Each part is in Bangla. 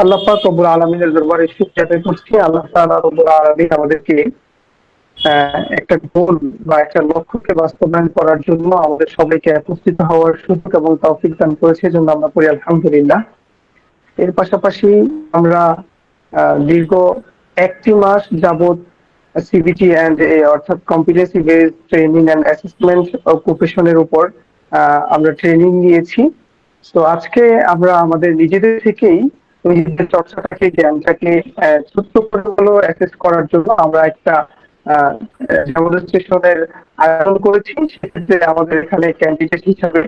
আল্লাহ পাক রব্বুল আলামিনের দরবারে শুকরিয়া আদায় করছি। আল্লাহ তাআলা রব্বুল আলামিন আমাদেরকে একটা গোল বা একটা লক্ষ্যকে বাস্তবায়ন করার জন্য আমাদের সবাইকে একত্রিত হওয়ার সুযোগ এবং তৌফিক দান করেছে, এজন্য আমরা পড়ি আলহামদুলিল্লাহ। এর পাশাপাশি আমরা দীর্ঘ ১টি মাস যাবৎ সিবিটি অ্যান্ড অর্থাৎ competency based training and assessment প্রফেশনের উপর আমরা ট্রেনিং নিয়েছি। তো আজকে আমরা আমাদের নিজেদের থেকেই নিজেদের চর্চাটাকে, জ্ঞানটাকে ছোট্ট করে হলেও অ্যাসেস করার জন্য আমরা একটা ডেমনস্ট্রেশনের আয়োজন করেছি। সেক্ষেত্রে আমাদের এখানে ক্যান্ডিডেট হিসাবে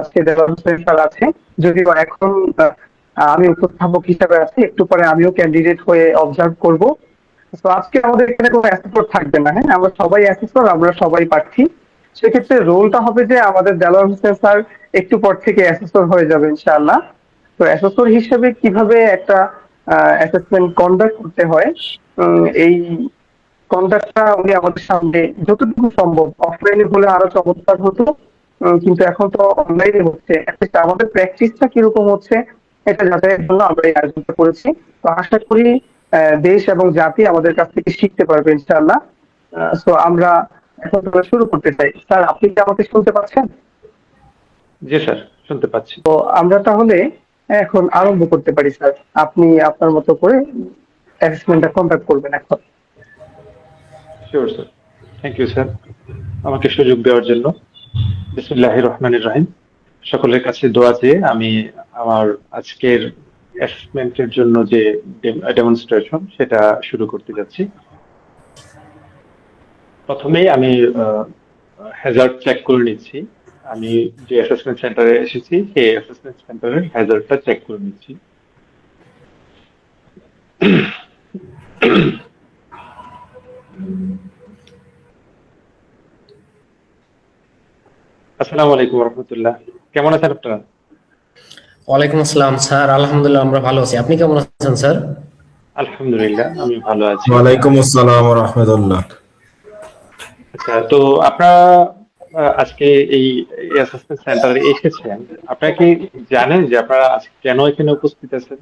আজকে দেলোয়ার হোসেন স্যার আছে, যদিও এখন আমি উপস্থাপক হিসাবে আছি, একটু পরে আমিও ক্যান্ডিডেট হয়ে অবজার্ভ করব। তো আজকে আমাদের এখানে কোনো অ্যাসেসর থাকবে না, হ্যাঁ আমরা সবাই অ্যাসেসর, আমরা সবাই প্রার্থী। সেক্ষেত্রে রোলটা হবে যে আমাদের দেলোয়ার হোসেন স্যার একটু পর থেকে অ্যাসেসর হয়ে যাবে ইনশাআল্লাহ। তো অ্যাসেসর হিসেবে কিভাবে একটা অ্যাসেসমেন্ট কন্ডাক্ট করতে হয়, এই কন্ডাক্টটা উনি আমাদের সামনে যতটুকু সম্ভব, অফলাইনে হলে আরো চমৎকার হতো, কিন্তু এখন তো অনলাইনে হচ্ছে, আমাদের প্র্যাকটিসটা কিরকম হচ্ছে এটা যাচাইয়ের জন্য আমরা এই আয়োজনটা করেছি। তো আশা করি দেশ এবং জাতি আমাদের কাছ থেকে শিখতে পারবে ইনশাআল্লাহ। তো আমরা এখন শুরু করতে চাই। স্যার, আপনি কি আমাকে শুনতে পাচ্ছেন? জি স্যার, শুনতে পাচ্ছি। তো আমরা তাহলে এখন আরম্ভ করতে পারি স্যার। আপনি আপনার মতো করে অ্যাসেসমেন্টটা কন্ডাক্ট করবেন এখন। Sure sir, thank you sir আমাকে সুযোগ দেওয়ার জন্য। বিসমিল্লাহির রহমানির রহিম। সকলের কাছে দোয়া চেয়ে আমি আমার আজকের অ্যাসেসমেন্টের জন্য যে ডেমনস্ট্রেশন সেটা শুরু করতে যাচ্ছি। প্রথমেই আমি হ্যাজার্ড চেক করে নিচ্ছি। আমি যে অ্যাসেসমেন্ট সেন্টারে এসেছি সেই অ্যাসেসমেন্ট সেন্টারের হ্যাজার্ডটা চেক করে নিচ্ছি। আসসালামু আলাইকুম রহমতুল্লাহ, কেমন আছেন আপনারা? ওয়ালাইকুম আসসালাম স্যার, আলহামদুলিল্লাহ আমরা ভালো আছি। আপনি কেমন আছেন স্যার? আলহামদুলিল্লাহ আমি ভালো আছি। ওয়ালাইকুম আসসালাম ওয়া রাহমাতুল্লাহ। আচ্ছা, তো আপনারা আজকে এই অ্যাসেসমেন্ট সেন্টারে এসেছেন, আপনারা কি জানেন যে আপনারা আজকে কেন এখানে উপস্থিত আছেন?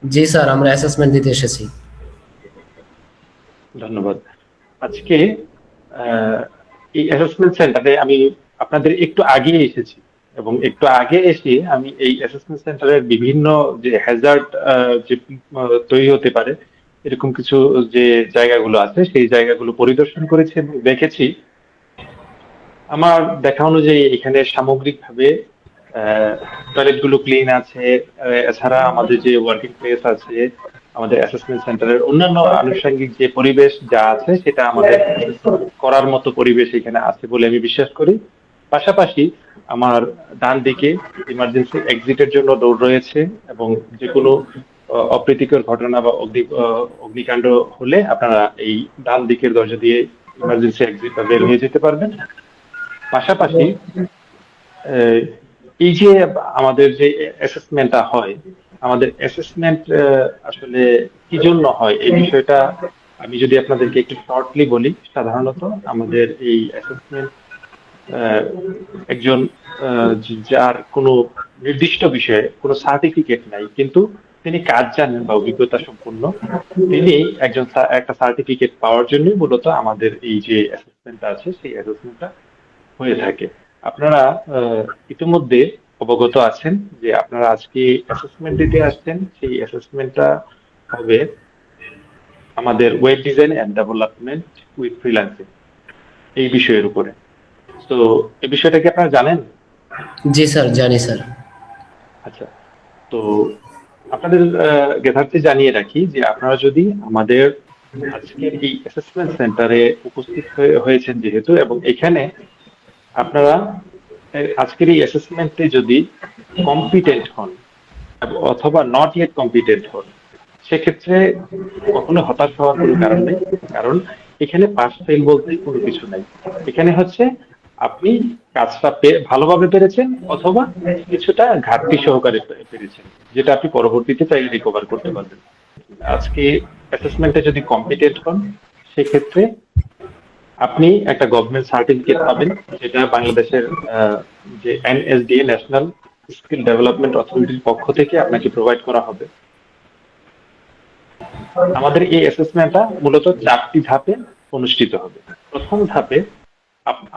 জি স্যার, আমরা অ্যাসেসমেন্ট দিতে এসেছি। ধন্যবাদ। আজকে এই অ্যাসেসমেন্ট সেন্টারে আমি আপনাদের একটু আগে এসেছি এবং একটু আগে এসে আমি এই অ্যাসেসমেন্ট সেন্টারের বিভিন্ন যে হ্যাজার্ড যে তৈরি হতে পারে এরকম কিছু যে জায়গাগুলো আছে সেই জায়গাগুলো পরিদর্শন করেছি এবং দেখেছি। আমার দেখা অনুযায়ী এখানে সামগ্রিকভাবে টয়লেট গুলো ক্লিন আছে, এছাড়া আমাদের যে ওয়ার্কিং প্লেস আছে, আমাদের অ্যাসেসমেন্ট সেন্টারের অন্যান্য আনুষঙ্গিক যে পরিবেশ যা আছে সেটা আমাদের করার মতো পরিবেশ এখানে আছে বলে আমি বিশ্বাস করি। পাশাপাশি আমার ডান দিকে ইমার্জেন্সি এক্সিটের জন্য ডোর রয়েছে এবং যে কোনো অপ্রীতিকর ঘটনা বা অগ্নিকাণ্ড হলে আপনারা এই ডান দিকের দরজা দিয়ে ইমার্জেন্সি এক্সিট বা বের হয়ে যেতে পারবেন। পাশাপাশি এই যে আমাদের যে অ্যাসেসমেন্টটা হয়, আমাদের অ্যাসেসমেন্ট আসলে কি জন্য হয় এই বিষয়টা আমি যদি আপনাদেরকে একটু শর্টলি বলি। সাধারণত আমাদের এই অ্যাসেসমেন্ট একজন যার কোনো নির্দিষ্ট বিষয়ে কোনো সার্টিফিকেট নাই কিন্তু তিনি কাজ জানেন বা অভিজ্ঞতা সম্পন্ন, তিনি একটা সার্টিফিকেট পাওয়ার জন্যই মূলত আমাদের এই যে অ্যাসেসমেন্টটা আছে সেই অ্যাসেসমেন্টটা হয়ে থাকে। আপনারা ইতিমধ্যে অবগত আছেন যে আপনারা আজকে অ্যাসেসমেন্ট দিতে আসছেন। সেই অ্যাসেসমেন্টটা হবে আমাদের web design and development with freelancing এই বিষয়ের উপরে। তো এই বিষয়টা কি আপনারা জানেন? জি স্যার, জানি স্যার। আচ্ছা, তো আপনাদের জ্ঞাতার্থে জানিয়ে রাখি যে আপনারা যদি আমাদের আজকের এই অ্যাসেসমেন্ট সেন্টারে উপস্থিত হয়েছেন যেহেতু, এবং এখানে আপনারা আজকের এই অ্যাসেসমেন্টে যদি কম্পিটেন্ট হন অথবা নট ইয়েট কম্পিটেন্ট হন, সেক্ষেত্রে কখনো হতাশ হওয়ার কোনো কারণ নেই, কারণ এখানে পাস ফেল বলতে কোনো কিছু নাই। এখানে হচ্ছে আপনি কাজটা ভালোভাবে পেরেছেন অথবা কিছুটা ঘাটতি সহকারে পেরেছেন, যেটা আপনি পরবর্তীতে চাইলে রিকভার করতে পারবেন। আজকে অ্যাসেসমেন্টে যদি কম্পিটেন্ট হন সেক্ষেত্রে আপনি একটা গভর্নমেন্ট সার্টিফিকেট পাবেন, যেটা বাংলাদেশের যে এনএসডিএ ন্যাশনাল স্কিল ডেভেলপমেন্ট অথরিটির পক্ষ থেকে আপনাকে প্রোভাইড করা হবে। আমাদের এই অ্যাসেসমেন্টটা মূলত 4টি ধাপে অনুষ্ঠিত হবে। প্রথম ধাপে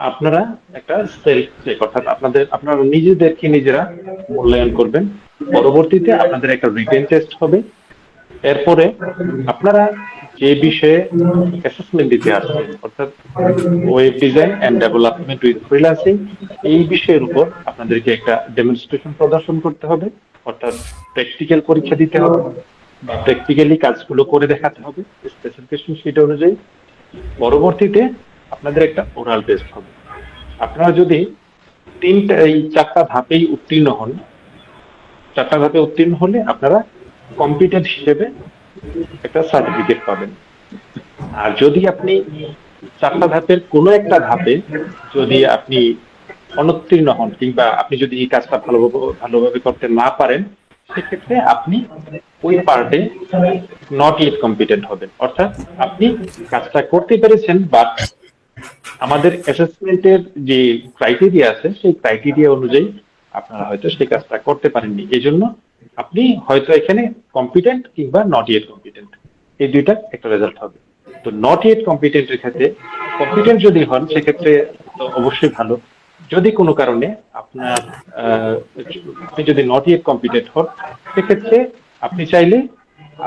আপনারা একটা সেলফ চেক, অর্থাৎ আপনারা নিজেদেরকে নিজেরা মূল্যায়ন করবেন। পরবর্তীতে আপনাদের একটা রিটেন টেস্ট হবে। এরপরে আপনারা যে বিষয়ে অ্যাসেসমেন্ট দিতে আসছেন, অর্থাৎ web design and development with freelancing, এই বিষয়ের উপর আপনাদেরকে একটা ডেমনস্ট্রেশন প্রদর্শন করতে হবে, অর্থাৎ প্র্যাকটিক্যাল পরীক্ষা দিতে হবে বা প্র্যাকটিক্যালি কাজগুলো করে দেখাতে হবে স্পেসিফিকেশন শিট অনুযায়ী। পরবর্তীতে আপনাদের একটা ওরাল টেস্ট হবে। আপনারা যদি এই 4টা ধাপেই উত্তীর্ণ হন, 4টা ধাপে উত্তীর্ণ হলে আপনারা কম্পিটেন্ট হিসেবে একটা সার্টিফিকেট পাবেন। আর যদি আপনি 4টা ধাপের কোনো একটা ধাপে যদি আপনি অনুত্তীর্ণ হন, কিংবা আপনি যদি এই কাজটা ভালোভাবে করতে না পারেন, সেক্ষেত্রে আপনি ওই পার্টে নট ইয়েট কম্পিটেন্ট হবেন। অর্থাৎ আপনি কাজটা করতে পেরেছেন, বাট আমাদের অ্যাসেসমেন্টের যে ক্রাইটেরিয়া আছে সেই ক্রাইটেরিয়া অনুযায়ী আপনারা হয়তো সেই কাজটা করতে পারেননি। এই জন্য আপনি হয়তো এখানে কম্পিটেন্ট কিংবা নট ইয়েট কম্পিটেন্ট, এই দুইটা একটা রেজাল্ট হবে। তো নট ইয়েট কম্পিটেন্টের ক্ষেত্রে কম্পিটেন্ট যদি হন সেক্ষেত্রে তো অবশ্যই ভালো। যদি কোনো কারণে আপনি যদি নট ইয়েট কম্পিটেন্ট হন, সেক্ষেত্রে আপনি চাইলে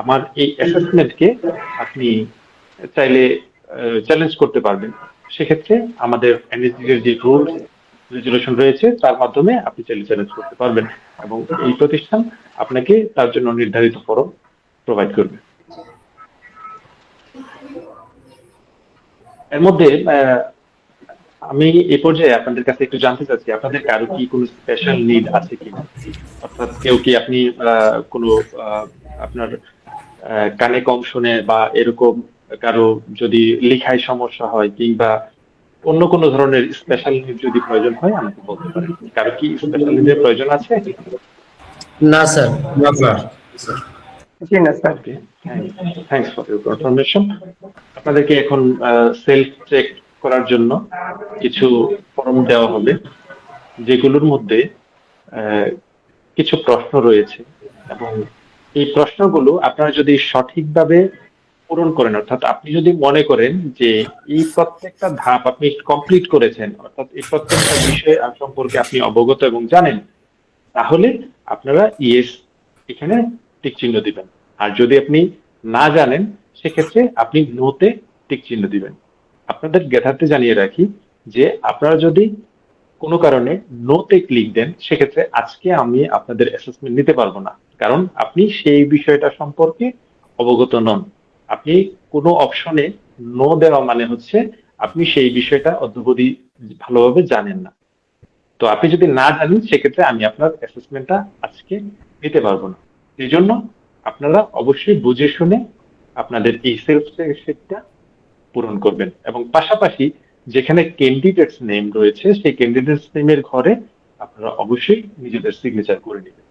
আমার এই অ্যাসেসমেন্টকে আপনি চাইলে চ্যালেঞ্জ করতে পারবেন। সেক্ষেত্রে আমাদের এনএসডি এর যে রুল রেজুলেশন রয়েছে তার মাধ্যমে আপনি চাইলে চ্যালেঞ্জ করতে পারবেন, এবং এই প্রতিষ্ঠান আপনাকে তার জন্য নির্ধারিত ফরম প্রোভাইড করবে। এর মধ্যে আমি এই পর্যায়ে আপনাদের কাছে একটু জানতে চাচ্ছি, আপনাদের কারো কি কোনো স্পেশাল নিড আছে কিনা? অর্থাৎ কেউ কি আপনি কোনো আপনার কানে কম শুনে বা এরকম কারো যদি লেখায় সমস্যা হয়, কিংবা অন্য কোনো ধরনের স্পেশাল নিড যদি প্রয়োজন হয় আমাকে বলতে পারেন। কারো কি স্পেশাল নিডের প্রয়োজন আছে? না স্যার। না স্যার। জি না sir. Okay, thanks for your confirmation. আপনাদেরকে এখন সেলফ চেক করার জন্য কিছু ফর্ম দেওয়া হবে, যেগুলোর মধ্যে কিছু প্রশ্ন রয়েছে, এবং এই প্রশ্নগুলো আপনারা যদি সঠিকভাবে পূরণ করেন, অর্থাৎ আপনি যদি মনে করেন যে এই প্রত্যেকটা ধাপ আপনি কমপ্লিট করেছেন, অর্থাৎ এই প্রত্যেকটা বিষয় সম্পর্কে আপনি অবগত এবং জানেন, তাহলে আপনারা ইয়েস এখানে টিক চিহ্ন দিবেন। আর যদি আপনি না জানেন, সেক্ষেত্রে আপনি নোতে টিক চিহ্ন দিবেন। আপনাদের জ্ঞাতার্থে জানিয়ে রাখি যে আপনারা যদি কোনো কারণে নোতে ক্লিক দেন, সেক্ষেত্রে আজকে আমি আপনাদের অ্যাসেসমেন্ট নিতে পারবো না, কারণ আপনি সেই বিষয়টা সম্পর্কে অবগত নন। আপনি কোনো অপশনে নো দেওয়া মানে হচ্ছে আপনি সেই বিষয়টা অদ্যাবধি ভালোভাবে জানেন না। তো আপনি যদি না জানেন, সেক্ষেত্রে আমি আপনার অ্যাসেসমেন্টটা আজকে নিতে পারবো না। এই জন্য আপনারা অবশ্যই বুঝে শুনে আপনাদের এই সেলফ শিটটা পূরণ করবেন, এবং পাশাপাশি যেখানে ক্যান্ডিডেটস নেম রয়েছে সেই ক্যান্ডিডেটস নেমের ঘরে আপনারা অবশ্যই নিজেদের সিগনেচার করে নেবেন।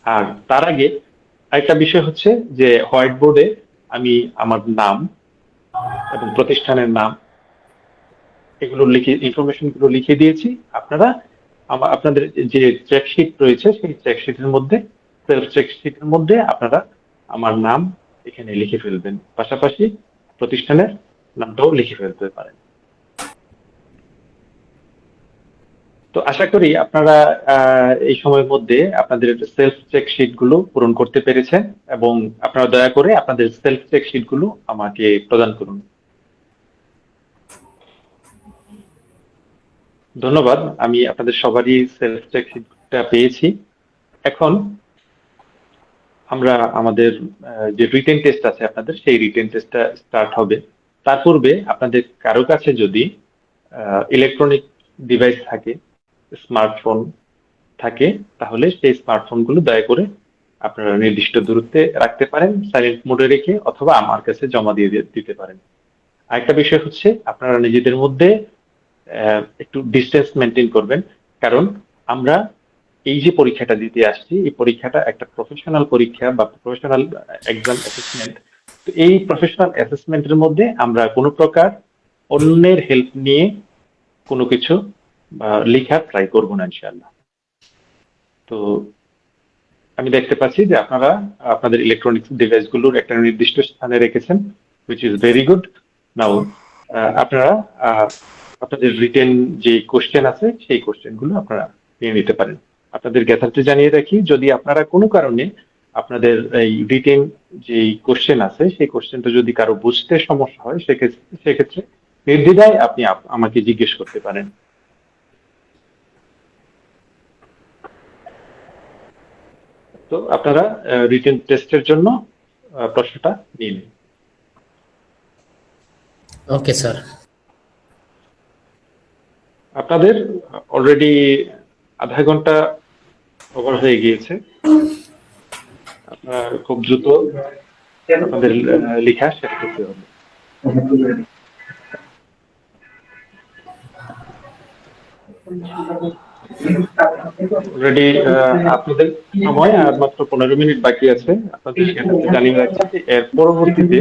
আর তার আগে আরেকটা বিষয় হচ্ছে যে হোয়াইট বোর্ডে আমি আমার নাম এবং প্রতিষ্ঠানের নাম এগুলো ইনফরমেশন গুলো লিখে দিয়েছি। আপনারা আপনাদের যে চেক শিট রয়েছে সেই চেক শিটের মধ্যে, সেলফ চেক শিটের মধ্যে আপনারা আমার নাম এখানে লিখে ফেলবেন, পাশাপাশি প্রতিষ্ঠানের নামটাও লিখে ফেলতে পারেন। তো আশা করি আপনারা এই সময়ের মধ্যে আপনাদের সেলফ চেক শিট গুলো পূরণ করতে পেরেছেন, এবং আপনারা দয়া করে আপনাদের সেলফ চেক শিট গুলো আমাকে প্রদান করুন। ধন্যবাদ, আমি আপনাদের সবারই সেলফ চেক শিটটা পেয়েছি। এখন আমরা আমাদের যে রিটেন টেস্ট আছে আপনাদের, সেই রিটেন টেস্টটা স্টার্ট হবে। তার পূর্বে আপনাদের কারো কাছে যদি ইলেকট্রনিক ডিভাইস থাকে, স্মার্টফোন থাকে, তাহলে সেই স্মার্টফোন গুলো দয়া করে আপনারা নির্দিষ্ট দূরত্বে রাখতে পারেন, সাইলেন্ট মোডে রেখে, অথবা আমার কাছে জমা দিয়ে দিতে পারেন। আরেকটা বিষয় হচ্ছে আপনারা নিজেদের মধ্যে একটু ডিস্টেন্স মেনটেন করবেন, কারণ আমরা এই যে পরীক্ষাটা দিতে আসছি, এই পরীক্ষাটা একটা প্রফেশনাল পরীক্ষা বা প্রফেশনাল এক্সাম অ্যাসেসমেন্ট। তো এই প্রফেশনাল অ্যাসেসমেন্টের মধ্যে আমরা কোনো প্রকার অন্যের হেল্প নিয়ে কোনো কিছু লেখার ট্রাই করবো না ইনশাআল্লাহ। তো আমি দেখতে পাচ্ছি যে আপনারা আপনাদের ইলেকট্রনিক্স ডিভাইসগুলোর একটা নির্দিষ্ট স্থানে রেখেছেন, which is very good. নাও আপনারা আপনাদের রিটেন যে কোশ্চেন আছে সেই কোশ্চেনগুলো আপনারা নিয়ে নিতে পারেন। আপনাদের জ্ঞাতার্থে জানিয়ে রাখি, যদি আপনারা কোনো কারণে আপনাদের এই রিটেন যে কোশ্চেন আছে সেই কোশ্চেনটা যদি কারো বুঝতে সমস্যা হয় সেক্ষেত্রে নির্দ্বিধায় আপনি আমাকে জিজ্ঞেস করতে পারেন। তো আপনারা রিটেন টেস্টের জন্য প্রশ্নটা নিয়ে নিন। Okay sir. আপনাদের অলরেডি আধা ঘন্টা ওভার হয়ে গিয়েছে। আপনারা খুব দ্রুত আপনাদের লেখা শেষ করতে হবে। অলরেডি আপনাদের সময় আর মাত্র 15 মিনিট বাকি আছে। আপনাদের জানিয়ে রাখছি যে এর পরবর্তীতে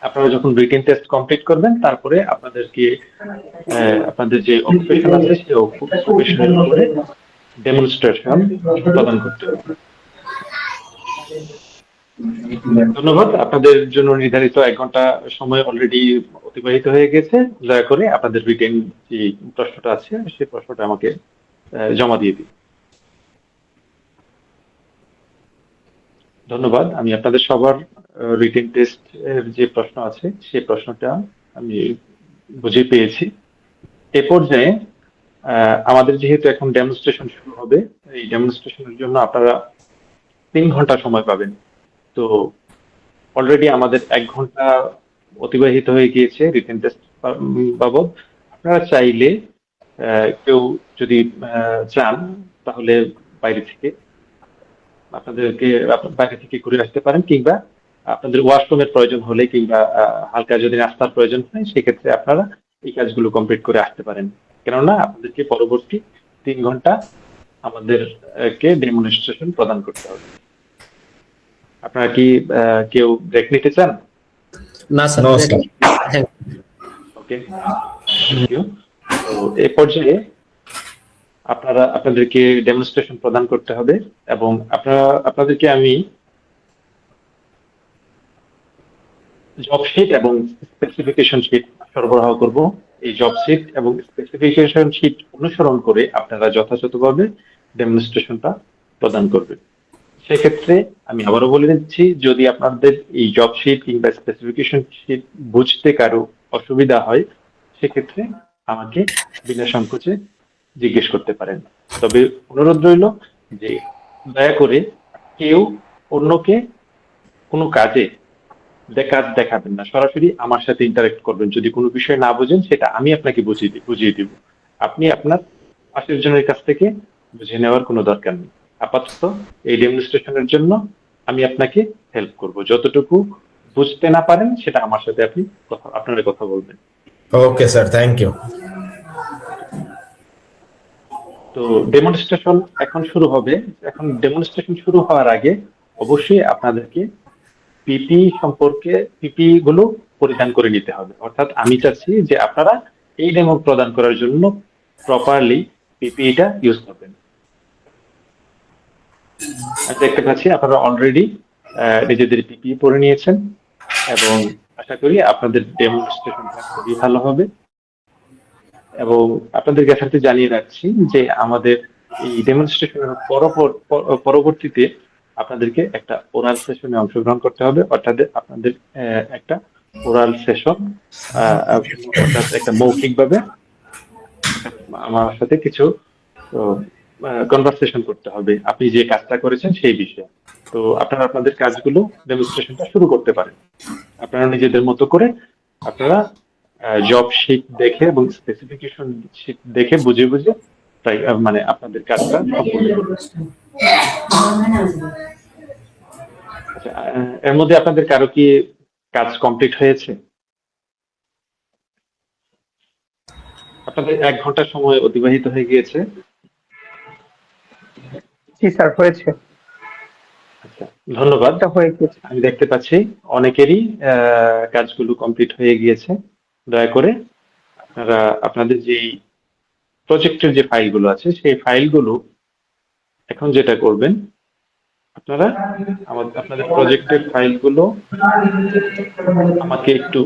আপনারা যখন রিটেন টেস্ট কমপ্লিট করবেন তারপরে আপনাদেরকে আপনাদের যে অকুপেশন আছে সেই অকুপেশনের উপরে ডেমনস্ট্রেশন প্রদান করতে হবে। ধন্যবাদ। আপনাদের জন্য নির্ধারিত 1 ঘন্টা সময় অলরেডি অতিবাহিত হয়ে গেছে। দয়া করে আপনাদের রিটেন যে প্রশ্নটা আছে সেই প্রশ্নটা আমাকে জমা দিয়ে দিন। ধন্যবাদ। আমি আপনাদের সবার রিটেন টেস্ট এর যে প্রশ্ন আছে সেই প্রশ্নটা আমি বুঝে পেয়েছি। এ পর্যায়ে আমাদের যেহেতু এখন ডেমনস্ট্রেশন শুরু হবে, এই ডেমনস্ট্রেশনের জন্য আপনারা 3 ঘন্টা সময় পাবেন। তো অলরেডি আমাদের 1 ঘন্টা অতিবাহিত হয়ে গিয়েছে রিটেন টেস্ট বাবদ। আপনারা চাইলে কেউ যদি চান তাহলে বাইরে থেকে বাইরে থেকে ঘুরে আসতে পারেন, কিংবা আপনাদের ওয়াশরুমের প্রয়োজন হলে কিংবা হালকা যদি নাস্তার প্রয়োজন হয় সেক্ষেত্রে আপনারা এই কাজগুলো কমপ্লিট করে আসতে পারেন। কেননা আপনাদেরকে পরবর্তী 3 ঘন্টা আমাদেরকে ডেমনস্ট্রেশন প্রদান করতে হবে। আপনারা কি কেউ ব্রেক নিতে চান? না স্যার। No, sir. Okay, thank you. তো এই পর্যায়ে আপনাদেরকে ডেমনস্ট্রেশন প্রদান করতে হবে এবং আপনাদেরকে আমি জব শিট এবং স্পেসিফিকেশন শিট সরবরাহ করব। এই জব শিট এবং স্পেসিফিকেশন শিট অনুসরণ করে আপনারা যথাযথভাবে ডেমনস্ট্রেশনটা প্রদান করবেন। সেক্ষেত্রে আমি আবারও বলে দিচ্ছি, যদি আপনাদের এই জব শিট কিংবা স্পেসিফিকেশন শিট বুঝতে কারো অসুবিধা হয় সেক্ষেত্রে আমাকে বিনা সংকোচে জিজ্ঞেস করতে পারেন। তবে অনুরোধ রইল যে দয়া করে কেউ অন্যকে কোনো কাজে কাজ দেখাবেন না, সরাসরি আমার সাথে ইন্টারেক্ট করবেন। যদি কোনো বিষয় না বোঝেন সেটা আমি আপনাকে বুঝিয়ে দিব। আপনি আপনার পাশের জনের কাছ থেকে বুঝে নেওয়ার কোনো দরকার নেই। আপাতত এই ডেমনস্ট্রেশনের জন্য আমি আপনাকে হেল্প করব। যতটুকু বুঝতে না পারেন সেটা আমার সাথে আপনারা কথা বলবেন। Okay, sir. Thank you. তো ডেমনস্ট্রেশন এখন শুরু হবে। এখন ডেমনস্ট্রেশন শুরু হওয়ার আগে অবশ্যই আপনাদেরকে পিপি গুলো পরিধান করে নিতে হবে। অর্থাৎ আমি চাচ্ছি যে আপনারা এই ডেমো প্রদান করার জন্য প্রপারলি পিপিটা ইউজ করবেন। আমি দেখতে পাচ্ছি আপনারা অলরেডি নিজেদের পিপি পরে নিয়েছেন এবং আশা করি আপনাদের ডেমনস্ট্রেশনটা খুবই ভালো হবে। এবং আপনাদের কাছে জানিয়ে রাখছি যে আমাদের এই ডেমনস্ট্রেশনের পরবর্তীতে আপনাদেরকে একটা ওরাল সেশনে অংশগ্রহণ করতে হবে। অর্থাৎ আপনাদের একটা ওরাল সেশন অর্থাৎ একটা মৌখিকভাবে আমার সাথে কিছু কনভারসেশন করতে হবে আপনি যে কাজটা করেছেন সেই বিষয়ে। তো আপনারা আপনাদের কাজগুলো ডেমনস্ট্রেশনটা শুরু করতে পারেন। আপনারা নিজেদের মতো করে আপনারা জব শিট দেখে এবং স্পেসিফিকেশন শিট দেখে বুঝে তাই মানে আপনাদের কাজটা সম্পূর্ণ করবেন। আচ্ছা, এর মধ্যে আপনাদের কারো কি কাজ কমপ্লিট হয়েছে? আপনাদের 1 ঘন্টা সময় অতিবাহিত হয়ে গিয়েছে। জি স্যার, হয়েছে। আচ্ছা, ধন্যবাদ। হয়ে গেছে। আমি দেখতে পাচ্ছি অনেকেরই কাজগুলো কমপ্লিট হয়ে গিয়েছে। দয়া করে আপনারা আপনাদের যে প্রজেক্টের যে ফাইলগুলো আছে সেই ফাইলগুলো এখন যেটা করবেন আপনারা আপনাদের প্রজেক্টের ফাইলগুলো আমাকে একটু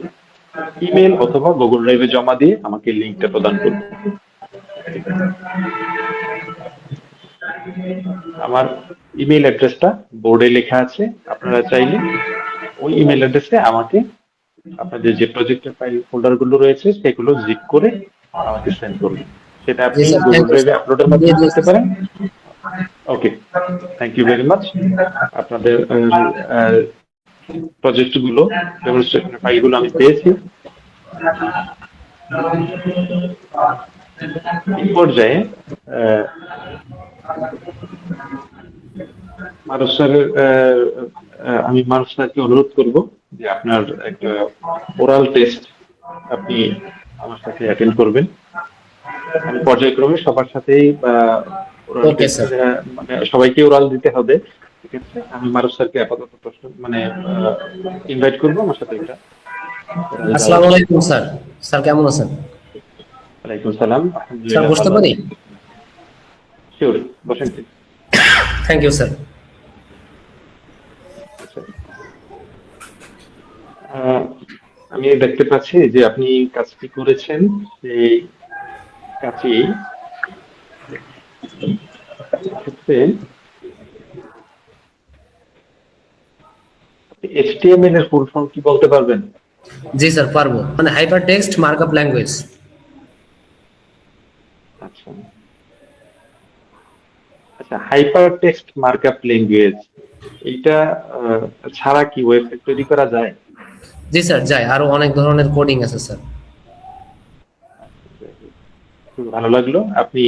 ইমেল অথবা গুগল ড্রাইভে জমা দিয়ে আমাকে লিঙ্কটা প্রদান করুন। আমার ইমেল অ্যাড্রেসটা বোর্ডে লেখা আছে, আপনারা চাইলে ওই ইমেল অ্যাড্রেসে আমাকে আপনাদের যে প্রজেক্টের ফাইল ফোল্ডার গুলো রয়েছে সেগুলো জিপ করে আমাকে সেন্ড করুন। সেটা আপনি Yes, sir. Google Thank you, ড্রাইভে sir. আপলোডের মাধ্যমে করতে পারেন। ওকে, থ্যাংক ইউ ভেরি মাচ। আপনাদের প্রজেক্ট গুলো, ডেমনস্ট্রেশনের ফাইলগুলো আমি পেয়েছি। এই পর্যায়ে মারুফ স্যারের আমি মারুফ স্যারকে অনুরোধ করব যে আপনার একটা ওরাল টেস্ট আপনি আমার সাথে অ্যাটেন্ড করবেন। আমি পর্যায়ক্রমে সবার সাথেই ওরাল Okay, টেস্ট, sir. মানে সবাইকে ওরাল দিতে হবে, ঠিক আছে? আমি মারুফ স্যারকে আপাতত প্রশ্ন মানে ইনভাইট করবো আমার সাথে এটা। আসসালামু আলাইকুম স্যার। স্যার কেমন আছেন? ওয়ালাইকুম সালাম। স্যার বসতে পারি? শিওর, বসেন please। Thank you sir. আচ্ছা। আমি দেখতে পাচ্ছি যে আপনি কাজটি করেছেন, সেই কাজটি ক্ষেত্রে HTML এর ফুল ফর্ম কি বলতে পারবেন? জি স্যার পারবো, মানে হাইপার টেক্সট মার্কআপ ল্যাঙ্গুয়েজ। আচ্ছা আচ্ছা, হাইপার টেক্সট মার্কআপ ল্যাঙ্গুয়েজ, এইটা ছাড়া কি ওয়েবসাইট তৈরি করা যায়? জি স্যার যায়, আরো অনেক ধরনের কোডিং আছে স্যার। খুব ভালো লাগলো, আপনি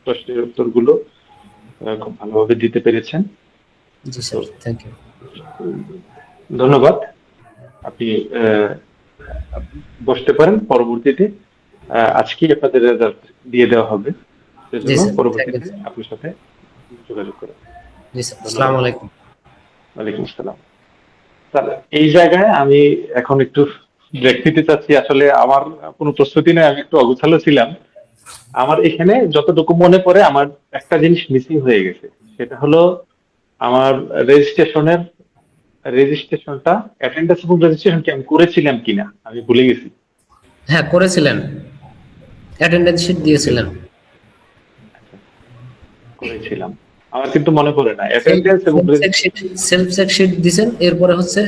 প্রশ্নের উত্তরগুলো খুব ভালোভাবে দিতে পেরেছেন। জি স্যার, থ্যাংক ইউ। ধন্যবাদ। আপনি বসতে পারেন। পরবর্তীতে আজকে আপনাদের রেজাল্ট দিয়ে দেওয়া হবে, জি সেজন্য স্যার, পরবর্তীতে thank you. আপনার সাথে যোগাযোগ করব। জি স্যার, আসসালামু আলাইকুম। ওয়ালাইকুম আসসালাম। তাহলে এই জায়গায় আমি এখন একটু ব্রেক নিতে চাচ্ছি। আসলে আমার কোনো প্রস্তুতি নেই, আমি একটু অগোছালো ছিলাম। আমার এখানে যতটুকু মনে পড়ে আমার একটা জিনিস মিসিং হয়ে গেছে, সেটা হলো আমার রেজিস্ট্রেশনটা, অ্যাটেন্ডেন্স এবং রেজিস্ট্রেশন কি আমি করেছিলাম কিনা আমি ভুলে গেছি। হ্যাঁ করেছিলেন, অ্যাটেন্ডেন্স শিট দিয়েছিলেন। করেছিলাম, আমার কিন্তু মনে পড়ে না অ্যাটেন্ডেন্স এবং সেলফ চেক শিট দিবেন, এরপরে হচ্ছে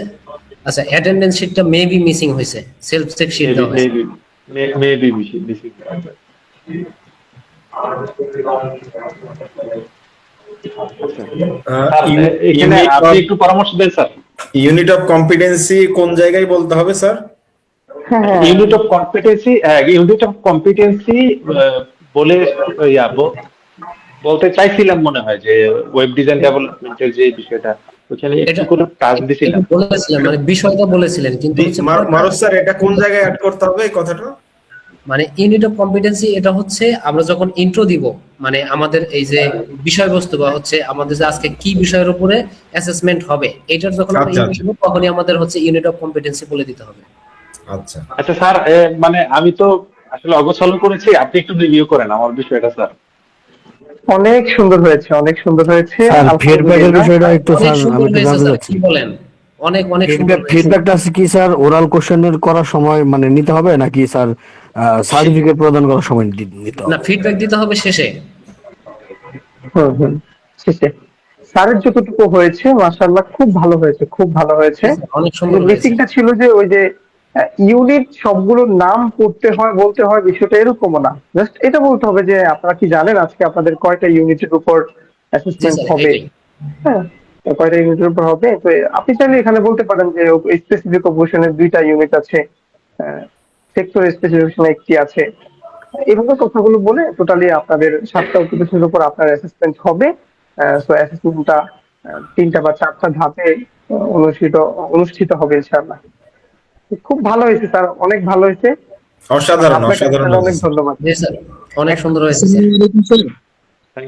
আচ্ছা অ্যাটেন্ডেন্স শিটটা মেবি মিসিং হয়েছে, সেলফ চেক শিট দাও হয়েছে। Maybe missing. এখানে আপনি একটু পরামর্শ দেন স্যার। ইউনিট অফ কম্পিটেন্সি কোন জায়গায় বলতে হবে স্যার? ইউনিট অফ কম্পিটেন্সি বলে বলতে চাইছিলাম মনে হয়, যে ওয়েব ডিজাইন ডেভেলপমেন্টের যে বিষয়টা ওখানে একটু করে কাজ দিছিলাম, বলেছিলেন মানে বিষয়টা বলেছিলেন, কিন্তু মারুফ স্যার এটা কোন জায়গায় অ্যাড করতে হবে এই কথাটা? মানে ইউনিট অফ কম্পিটেন্সি এটা হচ্ছে আমরা যখন ইন্ট্রো দিব, মানে আমাদের এই যে বিষয়বস্তু বা হচ্ছে আমাদের যে আজকে কি বিষয়ের উপরে অ্যাসেসমেন্ট হবে, এটার যখন আমরা আচ্ছা, ইন্ট্রো দিব তখনই আমাদের হচ্ছে ইউনিট অফ কম্পিটেন্সি বলে দিতে হবে। আচ্ছা আচ্ছা স্যার, মানে আমি তো আসলে অগোছালো করেছি, আপনি একটু রিভিউ করেন আমার বিষয়টা স্যার। অনেক সুন্দর হয়েছে, অনেক সুন্দর হয়েছে। ফিডব্যাকের বিষয়টা একটু অনেক স্যার সুন্দর আমি একটু হয়েছে জানতে স্যার, চাচ্ছি। কি বলেন? অনেক অনেক সুন্দর হয়েছে। ফিডব্যাকটা আছে কি স্যার ওরাল কোশ্চেনের করার সময় মানে নিতে হবে নাকি স্যার সার্টিফিকেট প্রদান করার সময় নিতে না, হবে? ফিডব্যাক দিতে হবে শেষে। শেষে স্যারের যতটুকু হয়েছে মাশাআল্লাহ খুব ভালো হয়েছে, খুব ভালো হয়েছে। অনেক সুন্দর হয়েছে। মিসিংটা ছিল যে ওই যে ইউনিট সবগুলোর নাম পড়তে হয়, বলতে হয়, বিষয়টা এরকমও না। জাস্ট এটা বলতে হবে যে আপনারা কি জানেন আজকে আপনাদের কয়টা ইউনিটের উপর অ্যাসেসমেন্ট হবে। হ্যাঁ, কয়টা ইউনিটের উপর হবে। তো আপনি চাইলে এখানে বলতে পারেন যে স্পেসিফিক অপারেশনের 2টা ইউনিট আছে, সেক্টর স্পেসিফিকেশনে 1টি আছে। এইভাবে কথাগুলো বলে টোটালি আপনাদের 7টা অকুপেশনের উপর আপনার অ্যাসেসমেন্ট হবে। সো অ্যাসেসমেন্টটা 3টা বা 4টা ধাপে অনুষ্ঠিত হবে ইনশাআল্লাহ। খুব ভালো হয়েছে স্যার, অনেক ভালো হয়েছে। অসাধারণ আপনাকে অসাধারণ অনেক ধন্যবাদ। জি স্যার, অনেক সুন্দর হয়েছে স্যার।